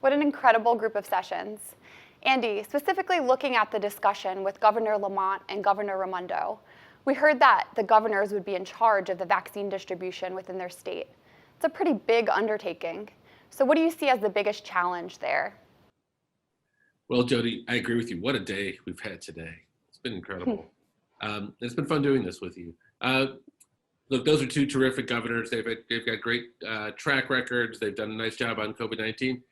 What an incredible group of sessions. Andy, specifically looking at the discussion with Governor Lamont and Governor Raimondo, we heard that the governors would be in charge of the vaccine distribution within their state. It's a pretty big undertaking. So what do you see as the biggest challenge there? Well, Jody, I agree with you. What a day we've had today. It's been incredible. It's been fun doing this with you. Look, those are two terrific governors. They've got great track records. They've done a nice job on COVID-19.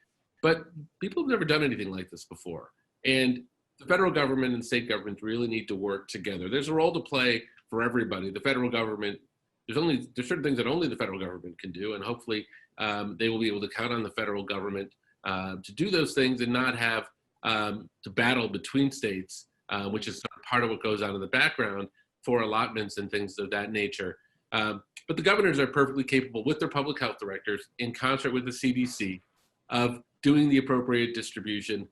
But people have never done anything like this before. And the federal government and state governments really need to work together. There's a role to play for everybody. The federal government, there's certain things that only the federal government can do, and hopefully they will be able to count on the federal government to do those things and not have to battle between states, which is part of what goes on in the background for allotments and things of that nature. But the governors are perfectly capable with their public health directors in concert with the CDC of doing the appropriate distribution.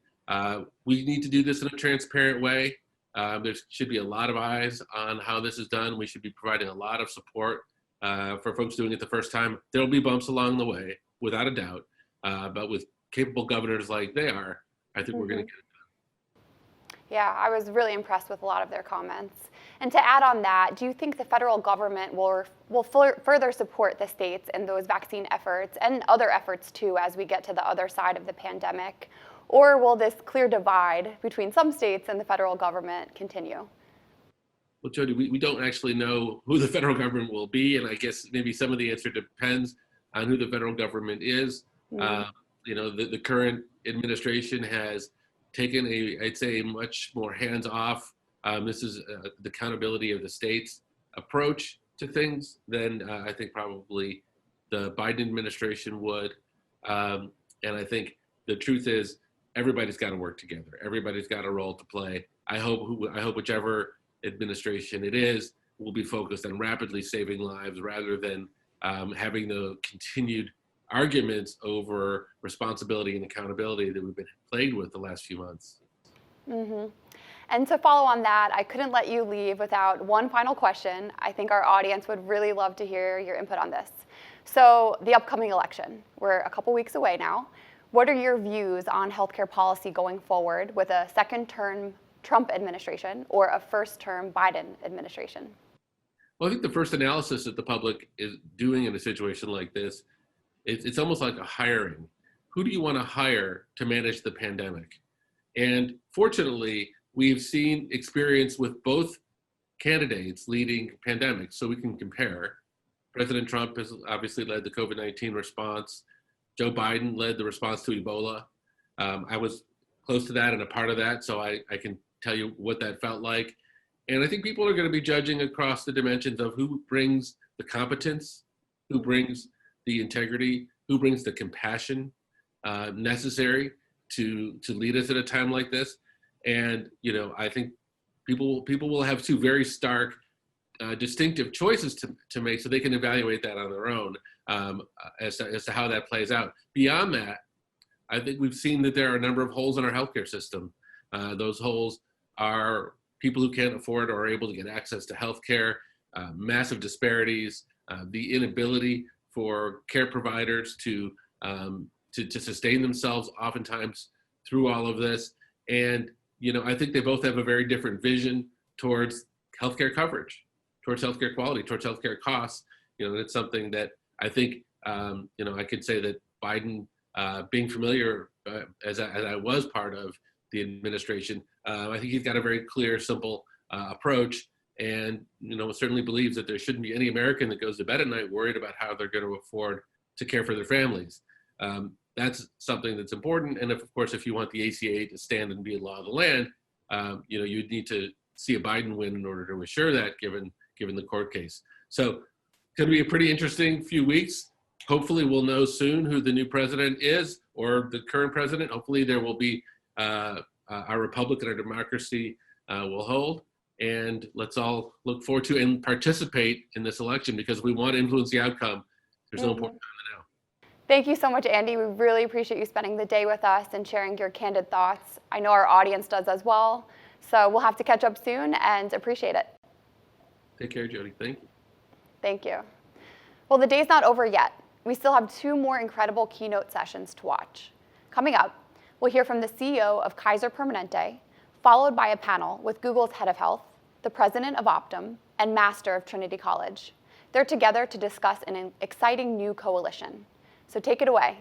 We need to do this in a transparent way. There should be a lot of eyes on how this is done. We should be providing a lot of support for folks doing it the first time. There'll be bumps along the way, without a doubt. But with capable governors like they are, I think we're going to get it done. Yeah, I was really impressed with a lot of their comments. And to add on that, do you think the federal government will further support the states in those vaccine efforts and other efforts too as we get to the other side of the pandemic? Or will this clear divide between some states and the federal government continue? Well, Jody, we don't actually know who the federal government will be, and I guess maybe some of the answer depends on who the federal government is. The current administration has taken I'd say, much more hands-off. This is the accountability of the states approach to things than I think probably the Biden administration would. And I think the truth is everybody's got to work together. Everybody's got a role to play. I hope whichever administration it is will be focused on rapidly saving lives rather than having the continued arguments over responsibility and accountability that we've been plagued with the last few months. And to follow on that, I couldn't let you leave without one final question. I think our audience would really love to hear your input on this. So the upcoming election, we're a couple weeks away now. What are your views on healthcare policy going forward with a second-term Trump administration or a first-term Biden administration? Well, I think the first analysis that the public is doing in a situation like this, it's almost like a hiring. Who do you want to hire to manage the pandemic? And fortunately, we've seen experience with both candidates leading pandemics, so we can compare. President Trump has obviously led the COVID-19 response. Joe Biden led the response to Ebola. I was close to that and a part of that, so I can tell you what that felt like. And I think people are going to be judging across the dimensions of who brings the competence, who brings the integrity, who brings the compassion necessary to lead us at a time like this. And I think people will have two very stark, distinctive choices to make, so they can evaluate that on their own as to how that plays out. Beyond that, I think we've seen that there are a number of holes in our healthcare system. Those holes are people who can't afford or are able to get access to healthcare, massive disparities, the inability for care providers to sustain themselves oftentimes through all of this. And I think they both have a very different vision towards healthcare coverage, towards healthcare quality, towards healthcare costs. It's something that I think, I could say that Biden, being familiar as I was part of the administration, I think he's got a very clear, simple approach, and certainly believes that there shouldn't be any American that goes to bed at night worried about how they're going to afford to care for their families. That's something that's important. And of course, if you want the ACA to stand and be a law of the land, you'd need to see a Biden win in order to assure that, given the court case. So it's going to be a pretty interesting few weeks. Hopefully we'll know soon who the new president is, or the current president. Hopefully there will be our republic and our democracy will hold. And let's all look forward to and participate in this election, because we want to influence the outcome. There's no important time than now. Thank you so much, Andy. We really appreciate you spending the day with us and sharing your candid thoughts. I know our audience does as well. So we'll have to catch up soon, and appreciate it. Take care, Jody. Thank you. Thank you. Well, the day's not over yet. We still have 2 more incredible keynote sessions to watch. Coming up, we'll hear from the CEO of Kaiser Permanente, followed by a panel with Google's head of health, the president of Optum, and master of Trinity College. They're together to discuss an exciting new coalition. So take it away,